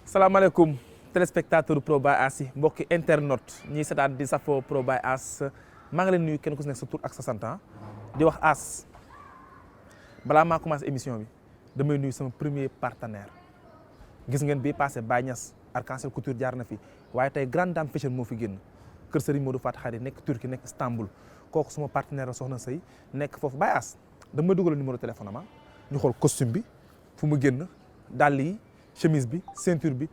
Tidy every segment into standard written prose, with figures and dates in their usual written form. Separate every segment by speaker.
Speaker 1: salaamaaleykum téléspectateur Pro by As yi mbokki internaute ñiy seetaan di safoo Pro by As maa ngi leen nuyu kenn ku si nekk sa tur ak sa sant di wax As balaa maa commencé émission bi damay nuyu sama premier partenaire gis ngeen bii passé Baye Niass Arc-en-Ciel Couture jaar na fi waaye tey Grande Dame Fashion moo fi génn kër Serigne Modou Fatou Khari nekk Turquie nekk Istanbul kooku suma partenaire la soxna Sey nekk foofu Baye As dama dugal numéro téléphone am ñu xool costume bi fu mu génn dàll yi chemise bi ceinture bi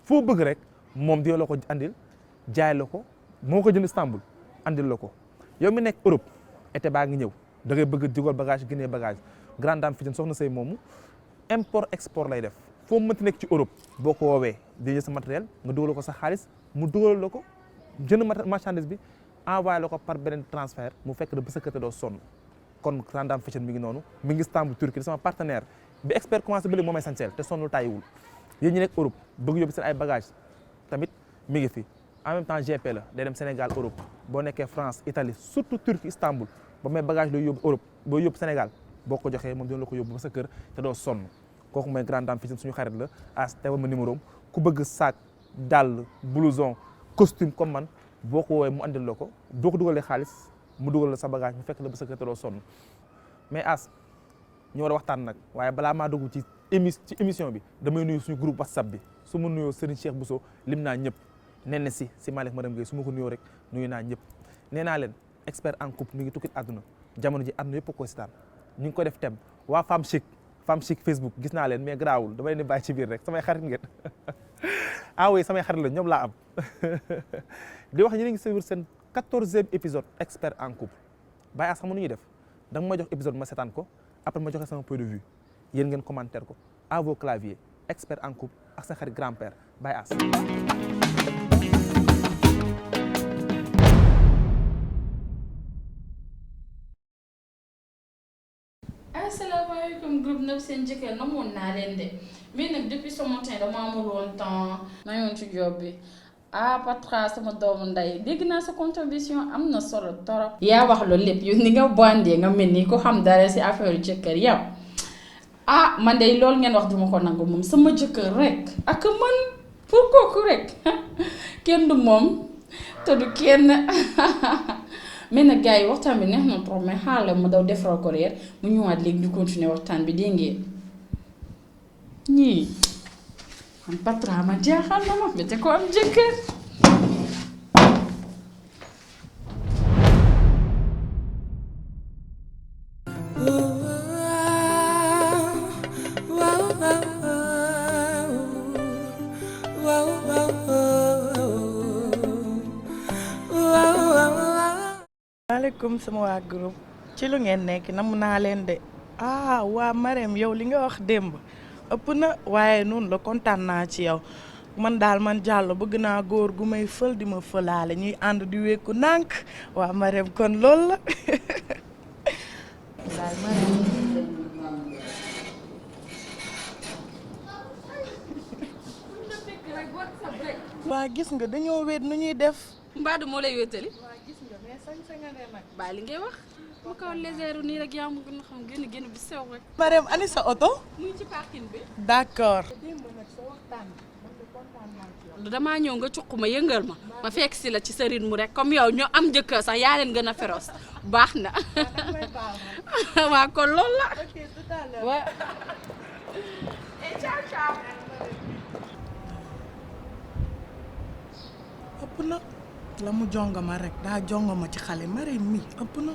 Speaker 1: foo bëgg rek moom dina la ko andil jaay la ko moo ko jënd Istanbul andil la ko yow mi nekk Europe été baa ngi ñëw da ngay bëgg dugal bagage génnee bagage Grande Dame Fashion soxna Sey moomu import export lay def foo mënti nekk ci Europe boo ko woowee di jël sa matériel nga dugal ko sa xaalis mu dugal la ko jënd marchandise bi envoyé la ko par beneen transfert mu fekk da ba sa kër doo sonn kon Grande Dame Fashion mi ngi noonu mi ngi Istanbul Turquie sama partenaire bi expert commencé ba léegi moo may sañseel te sonnul tàyyiwul yéen ñi nekk Europe bëgg yóbbu seen ay bagages tamit mi ngi fi en même temps GP la day dem Sénégal Europe boo nekkee France Italie surtout Turquie Istanbul ba may bagage looy yóbbu Europe boo yóbbu Sénégal boo ko joxee moom dina la ko yóbbu ba sa kër te doo sonn kooku mooy Grande Dame Fashion suñu xarit la As teewal ma numéro am ku bëgg sac dàll blouson costume comme man boo ko woowee mu andil la ko boo ko dugalee xaalis mu dugal la sa bagage mu fekk la ba sa kër te doo sonn mais As ñu war a waxtaan nag waaye balaa maa dugg ci émission bi damay nuyu suñu groupe WhatsApp bi su ma nuyoo Serigne Cheikh Bousso lim naa ñëpp nee na si Malick Madame Gueye su ma ko nuyoo rek nuyu naa ñëpp nee naa leen expert en couple mi ngi tukkit àdduna jamono ji àdduna yëpp a koy seetaan ñu ngi ko def thème waa femme chic Facebook gis naa leen mais garaawul dama leen di bàyyi ci biir rek samay xarit ngeen ah oui samay xarit la ñoom laa am di wax ñu ngi suivre seen 14e épisode expert en couple Baye As xam nu ñuy def da nga ma jox épisode ma seetaan ko après ma joxe sama point de vue yéen ngeen commentaire ko à vos claviers expert en couple ak sa xarit grand-père Baye As.
Speaker 2: asalaamaaleykum groupe nag seen jëkkër namoon naa leen de mais nag depuis ce matin dama amul woon temps maa ngi woon ci job bi Patra sama doomu ndey dégg naa sa contribution am na solo torop. yaa wax loolu lépp yow ni nga bandee nga mel ni ko xam dara ci affaire jëkkër yow man de loolu ngeen wax duma ko nangu moom sama jëkkër rek ak man pour kooku rek kenn du moom te du kenn mais nag gars yi waxtaan bi neex na trop mais xaaral ma daw defaral ko reer mu ñëwaat léegi ñu continuer waxtaan bi dégg ngeen ñii man Patra ma jaaxal na ma te ko am jëkkër.
Speaker 3: maaleykum sama waa groupe ci lu ngeen nekk namu naa leen de waa Marème yow li nga wax démb ëpp na waaye noonu la kontaan naa ci yow man daal man Diallo bëgg naa góor gu may fël di ma fëlaale ñuy ànd di wékku nànk waa Marème kon loolu la daal waa gis nga dañoo wéet nu ñuy def
Speaker 2: Mbadou moo lay wéetali.
Speaker 3: sañ-saña ne nag
Speaker 2: bàyyi li ngay wax mu kaw légère nii rek yaa ma gën a xam génn bi sew rek.
Speaker 3: Marème ani sa oto
Speaker 2: mu ngi ci parking bi.
Speaker 3: d'accord
Speaker 2: damaa ñëw nga cuq ma yëngal ma fekk si la ci sa rythme rek comme yow ñoo am jëkkër sax yaa leen gën a féroce baax na waa kon loolu la waa ciao ciao.
Speaker 3: ëpp na la mu jongama rek daa jongama ci xale Marème mi ëpp na.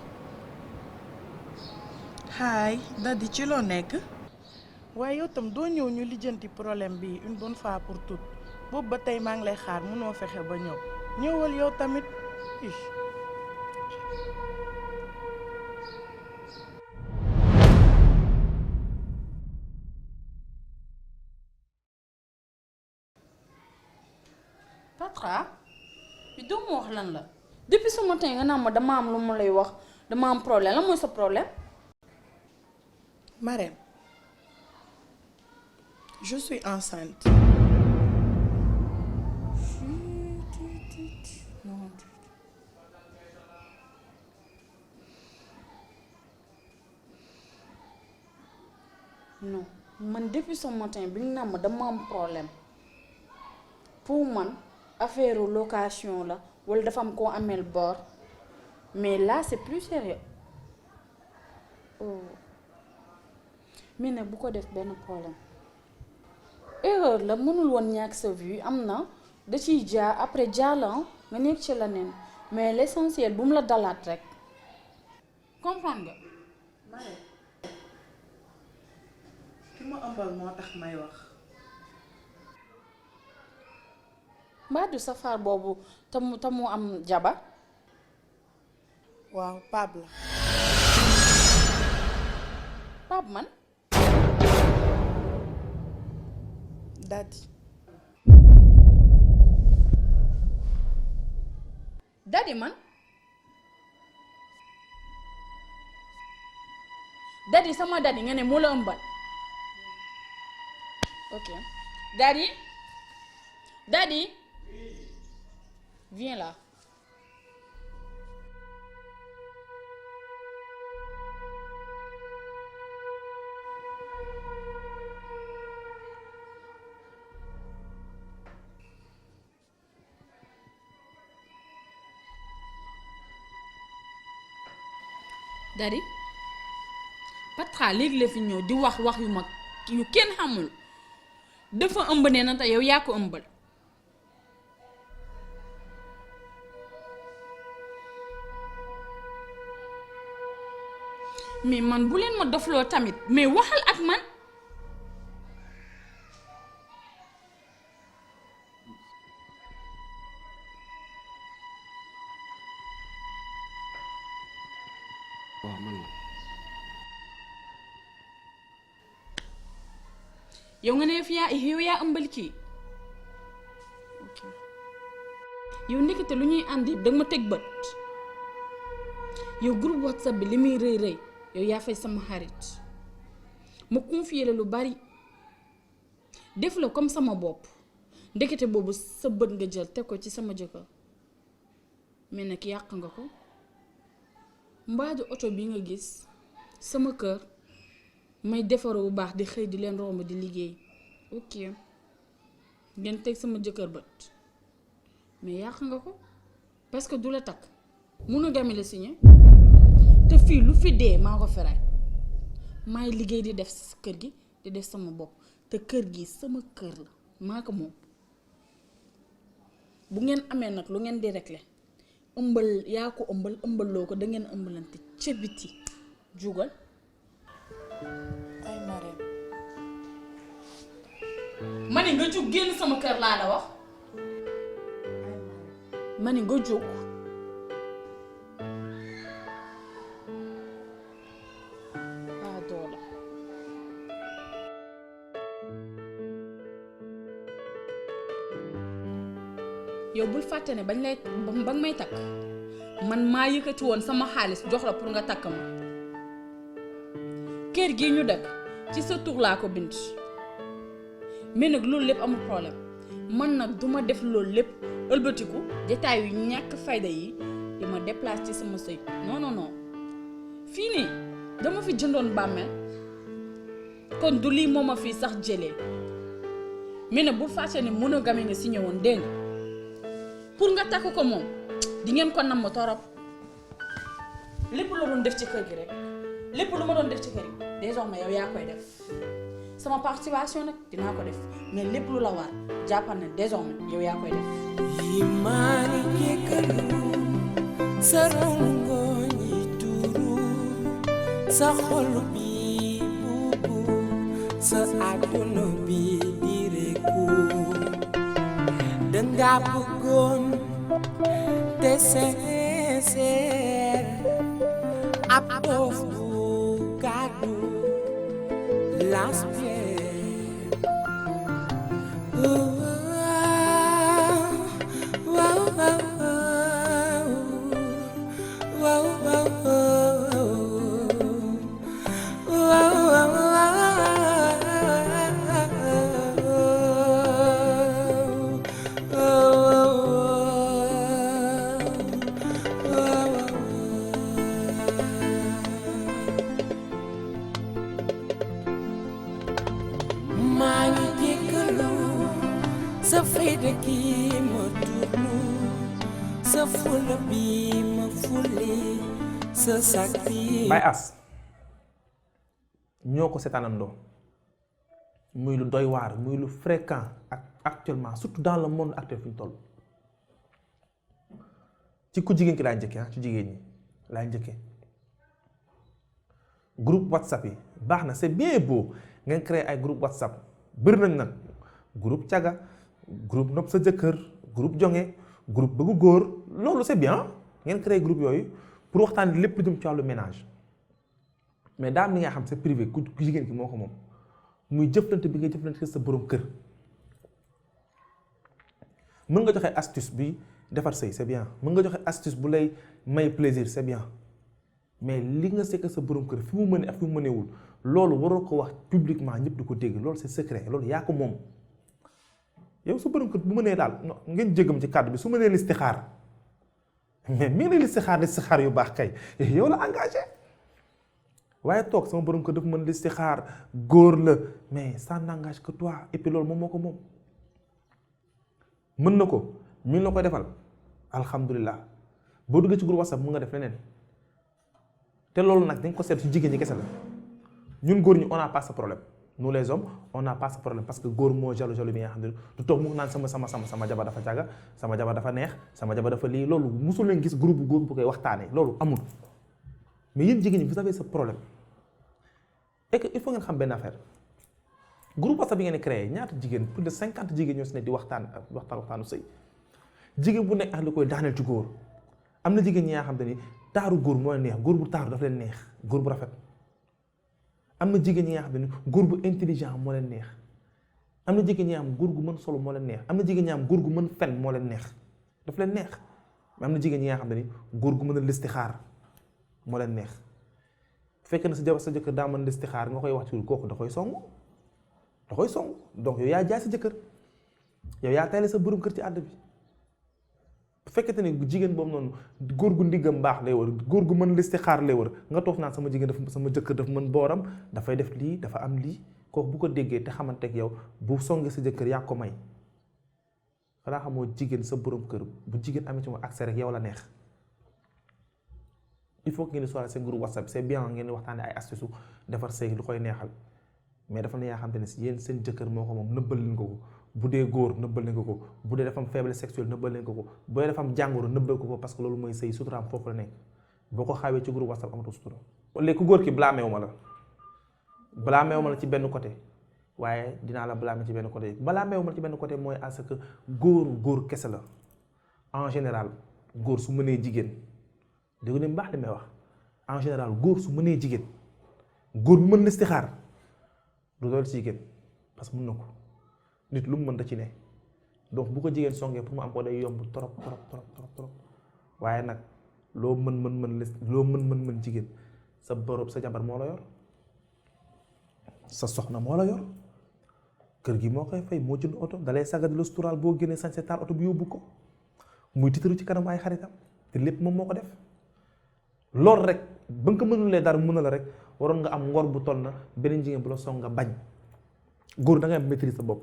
Speaker 3: haay Dadi ci loo nekk waaye yow tam doo ñëw ñu lijjanti problème bi une bonne fois pour toutes boobu ba tey maa ngi lay xaar mënoo fexe ba ñëw ñëwal yow tamit.
Speaker 2: Patra bi doo ma wax lan la depuis ce matin nga naan ma dama am lu ma lay wax dama am problème la mooy sa problème.
Speaker 3: Marème Je suis enceinte.
Speaker 2: Non. Non man depuis ce matin bi ñu ma dama am problème pour man affaire location la wala dafa am koo ameel bor mais là c'est plus sérieux oh mais nag bu ko def benn problème erreur la mënul woon ñàkk sa vue am na da ciy jaar après jàllan nga nekk ci la nen mais l'essentiel bu mu la dalaat rek comprendre nga.
Speaker 3: ki ma ëmbal moo tax may wax.
Speaker 2: mbaa du safar boobu te mu am jabar.
Speaker 3: waaw Pape la.
Speaker 2: Pape man.
Speaker 3: Daddy.
Speaker 2: Daddy man. Daddy sama daddy nga ne moo la ëmbal. Ok. Daddy. Daddy. Viens là. Daddy. Patra léegi la fi ñëw di wax yu mag yu kenn xamul dafa ëmb nee na te yow yaa ko ëmbal. mais man bu leen ma dofloo tamit mais waxal ak man.
Speaker 4: waaw man
Speaker 2: yow nga ne fi yow yaa ëmbal kii ok yow ndekete lu ñuy àndi danga ma teg bët yow groupe WhatsApp bi li muy rëy rëy yow yaa fay sama xarit ma confier la lu bari def la comme sama bopp ndekete boobu sa bët nga jël teg ko ci sama jëkkër mais nag yàq nga ko mbaadu oto bi nga gis sama kër may defaroo bu baax di xëy di leen romb di liggéey ok ngeen teg sama jëkkër bët mais yàq nga ko parce que du la takk monogamie la signé te fii lu fi dee maa ko feray maay liggéey di def kër gi di def sama bopp te kër gi sama kër la maa ko moom bu ngeen amee nag lu ngeen di régler ëmbal yaa ko ëmbaloo ko da ngeen ëmbalante ca biti jugal.
Speaker 3: ay Marème.
Speaker 2: ma ni nga jug génn sama kër laa la wax. ma ni nga jug. ah doola. yow bul fàtte ne bañ lay ba may takk man maa yëkkati woon sama xaalis jox la pour nga takk ma kër gi ñu dëkk ci sa tur laa ko bind mais nag loolu lépp amul problème man nag duma def loolu lépp ëlbatiku détails yu ñàkk fayda yi di ma déplacer ci sama sëy non non non fii nii dama fi jëndoon bàmmeel kon du lii moo ma fii sax jëlee mais nag bul fàtte ne monogamie nga signé woon dégg nga pour nga takk ko moom di ngeen ko namm torop lépp la doon def ci kër gi rek lépp lu ma doon def ci kër gi désormais yow yaa koy def sama participation nag dinaa ko def mais lépp lu la war jàppal ne désormais yow yaa koy def.
Speaker 5: Imani kekalu sarungo ni turu sa xol bi bubu sa àdduna bi direku danga bëggoon te sincère ab dof bu gàddu l'aspect sa fayda gi ma turlu sa fulla bi ma fulli sa sak bi
Speaker 1: Baye Ass ñoo ko seetaanandoo muy lu doy waar muy lu fréquent ak actuellement surtout dans le monde actuel fi ñu toll ci ku jigéen ki laay njëkkee ci jigéen ñi laay njëkkee groupe WhatsApp yi baax na c'est bien beau ngeen créer ay groupe WhatsApp bëri nañ nag groupe caga groupe nopp sa jëkkër groupe jonge groupe bëggu góor loolu c'est bien ngeen créer groupe yooyu pour waxtaan lépp lu jëm ci wàllu ménage mais daa am li nga xam c'est privé ku jigéen ki moo ko moom muy jëflante bi nga jëflante sa borom kër mën nga joxe astuce bi defar sëy c'est bien mën nga joxe astuce bu lay may plaisir c'est bien mais li nga sekk sa borom kër fi mu mënee ak fi mu mëneewul loolu waroo ko wax publiquement ñëpp di ko dégg loolu c'est secret loolu yaa ko moom yow sa borom kër bu mënee daal ngeen jéggam ci kàddu bi su mënee listixaar mais mi ngi listixaar yu baax kay yow la engagé waaye toog sama borom kër dafa mën listixaar góor la mais ça n'engage que toi et puis loolu moom moo ko moom mën na ko mi ngi la koy defal alhamdulilah boo duggee ci groupe WhatsApp mu nga def leneen te loolu nag dañ ko seet ci jigéen ñi kese la ñun góor ñi on n'a pas ce problème nous les hommes on n'a pas ce problème parce que góor moo jalo bi nga xam ne du toog mu naan sama jabar dafa caga sama jabar dafa neex sama jabar dafa lii loolu musul leen gis groupe bu góor bu koy waxtaanee loolu amul mais yéen jigéen ñi vous avez ce problème et que il faut ngeen xam benn affaire groupe WhatsApp bi ngeen créé ñaata jigéen plus de 50 jigéen ñoo si ne di waxtaanu sëy jigéen bu nekk ak li koy daaneel ci góor am na jigéen ñi nga xam te ni taaru góor moo leen neex góor bu taaru dafa leen neex góor bu rafet am na jigéen ñi nga xam te ni góor bu intelligent moo leen neex am na jigéen ñi nga xam góor gu mën solo moo leen neex am na jigéen ñi nga xam góor gu mën fen moo leen neex daf leen neex mais am na jigéen ñi nga xam te ni góor gu mën a listixaar moo leen neex fekk na sa jabar sa jëkkër daa mën listixaar nga koy wax ci kooku da koy song donc yow yaa jaay sa jëkkër yow yaa tayle sa borom kër ci àdd bi bu fekkente ne jigéen boobu noonu góor gu ndiggam baax lay wër góor gu mën listixaar lay wër nga toog naan sama jëkkër dafa mën booram dafay def lii dafa am lii kooku bu ko déggee te xamante ak yow bu songee sa jëkkër yaa ko may xanaa xamoo jigéen sa borom kër bu jigéen amee ci moom accès rek yow la neex il faut que ngeen di soxla seen groupe WhatsApp c'est bien ngeen di waxtaane ay astuce defar sëy lu koy neexal mais dafa na yaa xam te ne si yéen seen jëkkër moo ko moom nëbbal leen ko bu dee góor nëbbal leen ko bu dee dafa am faiblesse sexuelle nëbbal leen ko bu dee dafa am jàngoro nëbbal ko parce que loolu mooy sëy suturaam foofu la nekk boo ko xawee ci groupe WhatsApp amatu sutura léegi ku góor ki blâmé wu ma la ci benn côté waaye dinaa la blâmé ci benn côté blâmé wu ma la ci benn côté mooy à ce que góor kese la en général góor su mënee jigéen dégg nga baax li may wax en général góor su mënee jigéen góor bu mën listixaar du dool ci jigéen parce que mën na ko nit lu mu mën da ci ne donc bu ko jigéen songee pour mu am ko day yomb trop waaye nag loo mën jigéen sa borom sa jabar moo la yor sa soxna moo la yor kër gi moo koy fay moo jënd oto dalay saga di la suturaal boo génnee sañ taal oto bi yóbbu ko muy titaru ci kanam ay xaritam te lépp moom moo ko def loolu rek ba nga ko mënulee dara mën na la rek waroon nga am ngor bu toll na beneen jigéen bu la song nga bañ góor da ngay am maîtrise sa bopp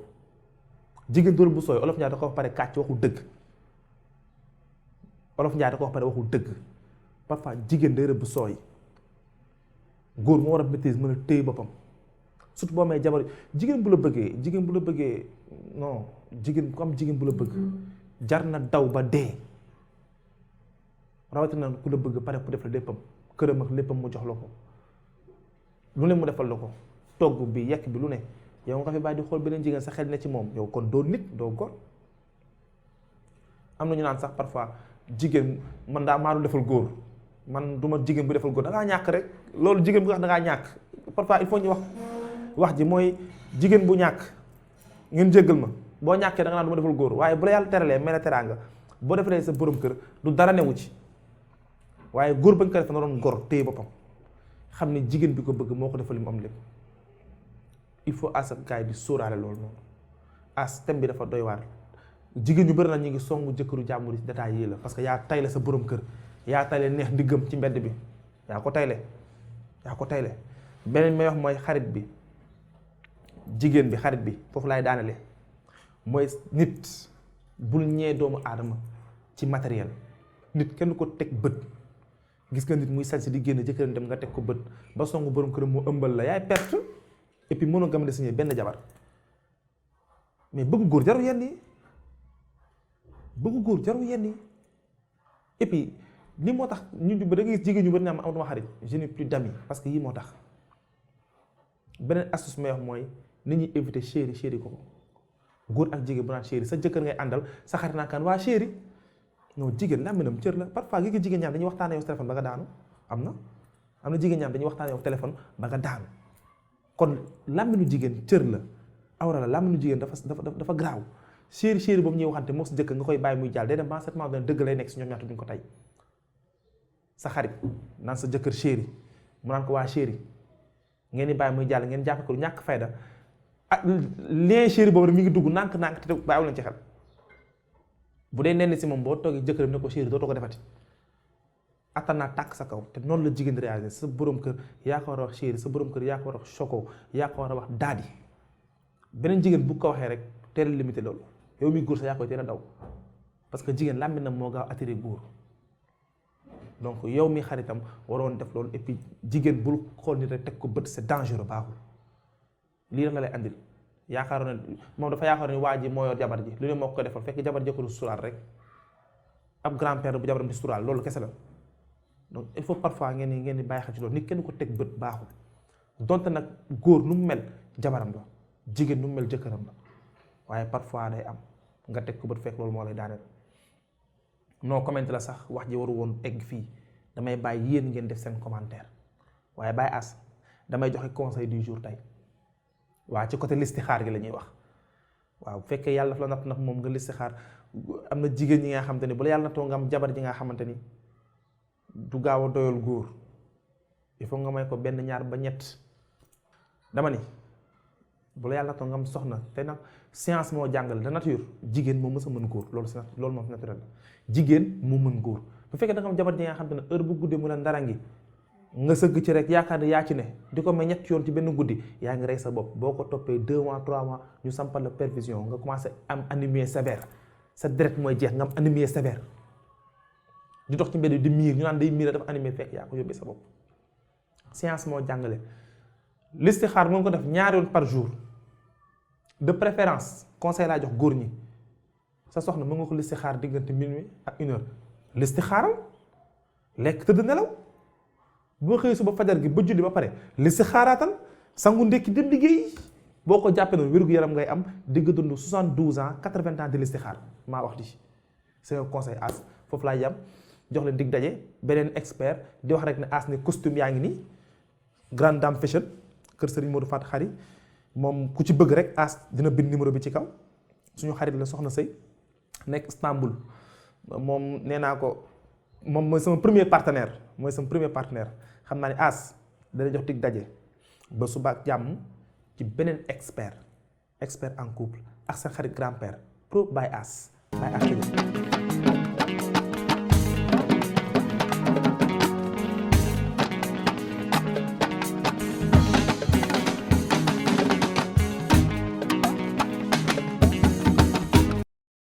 Speaker 1: jigéen dóor bu sooy olof Njaay da ko wax pare kàcc waxul dëgg parfois jigéen day rëbb sooy góor moo war a maîtrise mën a téye boppam surtout boo amee jabar jigéen bu la bëggee non jigéen ku am jigéen bu la bëgg jar na daw ba dee rawatina ku la bëgg pare pour def la léppam këram ak léppam mu jox la ko lu ne mu defal la ko togg bi yekk bi lu ne yow nga fi bàyyi di xool beneen jigéen sa xel ne ci moom yow kon doo nit doo góor am na ñu naan sax parfois jigéen man daa maa du defal góor man du ma jigéen bu defal góor da ngaa ñàkk rek loolu jigéen bu wax da ngaa ñàkk parfois il faut ñu wax ji mooy jigéen bu ñàkk ngeen jéggal ma boo ñàkkee da nga naan du ma defal góor waaye bu la yàlla teralee mel ne teraanga boo defalee sa borom kër du dara newu ci waaye góor bañ ko def na doon góor téye boppam xam ne jigéen bi ko bëgg moo ko defal li mu am lépp il faut as gars yi di sóoraale loolu noonu as thème bi dafa doy waar jigéen ñu bëri na ñu ngi songu jëkkëru jàmbur yi détail yi la parce que yaa tayle sa borom kër yaa tayle neex ndiggam ci mbedd bi yaa ko tayle beneen may wax mooy xarit bi jigéen bi xarit bi foofu laay daanale mooy nit bul ñee doomu aadama ci matériel. nit kenn ko teg bët gis nga nit muy sañse di génn jëkkëram dem nga teg ko bët ba songu borom këram moo ëmbal la yaay perte et puis mënoo gam de signé benn jabar mais bëgg góor jaru yenn yi bëgg góor jaru yenn yi et puis li moo tax ñu ba da ngay gis jigéen ñu bari naa ma amatuma xarit je n'ai plus d'amis parce que yii moo tax beneen astuce may wax mooy nit ñi éviter chéri ko góor ak jigéen bu naan chéri sa jëkkër ngay àndal sa xarit naa kan waa chéri non jigéen làmminam cër la parfois gi jigéen ñaam dañuy waxtaanee yow téléphone ba nga daanu am na jigéen ñaam dañuy waxtaanee yow téléphone ba nga daanu kon làmminu jigéen cër la awra la làmminu jigéen dafa graaw chéri boobu ñuy waxante moo sa jëkkër nga koy bàyyi muy jàll day dem ba certainement dëgg lay nekk si ñoom ñaata duñ ko tey sa xarit naan sa jëkkër chéri mu naan ko waa chéri ngeen di bàyyi muy jàll ngeen jàppe ko ñàkk fayda ah lien chéri boobu rek mi ngi dugg nànk te bàyyiwu leen ci xel bu dee nenn si moom boo toogee jëkkëram ne ko chéri dootoo ko defati attan naa tàkk sa kaw te noonu la jigéen di réaliser sa borom kër yaa ko war a wax chéri sa borom kër yaa ko war a wax choco yaa ko war a wax daadi beneen jigéen bu ko waxee rek teel a limité loolu yow mi góor sa yaa koy teel a daw parce que jigéen làmmiñ moo gaaw attiré góor donc yow mi xaritam waroon def loolu et puis jigéen bul xool ni rek teg ko bët c'est dangereux baaxul lii rek la lay andil yaakaaroon ne moom dafa yaakaar ne waa ji moo yor jabar ji lu ne moo ko defal fekk jabar jëkkëru suturaal rek ab grand-père bu jabaram di suturaal loolu kese la donc il faut parfois ngeen di bàyyi xel ci loolu nit kenn ko teg bët baaxul donte nag góor nu mu mel jabaram la jigéen nu mu mel jëkkëram la waaye parfois day am nga teg ko bët fekk loolu moo lay daaneel non commenté la sax wax ji waru woon egg fii damay bàyyi yéen ngeen def seen commentaire waaye bàyyi as damay joxe conseil du jour tey waaw ci côté listixaar gi la ñuy wax waaw bu fekkee yàlla daf la natt moom nga listixaar am na jigéen ñi nga xamante ni bu la yàlla nattoo nga am jabar ji nga xamante ni du gaaw a doyal góor il faut nga may ko benn ñaar ba ñett dama ni bu la yàlla nattoo nga am soxna te nag science moo jàngale de nature jigéen moo mës a mën góor loolu moom naturel la jigéen moo mën góor bu fekkee da nga am jabar ji nga xamante ne heure bu guddee mu la ndara ngi nga sëgg ci rek yaakaar ne yaa ci ne di ko may ñett yoon ci benn guddi yaa ngi rey sa bopp boo ko toppee 2 mois 3 mois ñu sampal la perfusion nga commencé am anémie sévère sa deret mooy jeex nga am anémie sévère di dox ci mbedd di miir ñu naan day miir dafa anémie fekk yaa ko yóbbee sa bopp science moo jàngale listixaar mën ko def 2 yoon par jour de préférence conseil laa jox góor ñi sa soxna mën nga ko listixaar diggante minuit ak 1 heure listixaaral lekk tëdd nelaw boo xëyee suba fajar gi ba julli ba pare listixaaraatal sangu ndekki dem liggéey boo ko jàppee noonu wér-gu-yaram ngay am digg dund 72 ans 80 ans di listixaar maa wax di c'est un conseil as foofu laa yam jox leen dig daje beneen expert di wax rek ne as ne costume yaa ngi nii grande dame fashion kër Serigne Modou Fatou Khary moom ku ci bëgg rek as dina bind numéro bi ci kaw suñu xarit la soxna Sëy nekk Istanbul moom nee naa ko moom mooy sama premier partenaire xam naa ne as dana jox dig daje ba suba ak jàmm ci beneen expert en couple ak sa xarit grand-père pro by as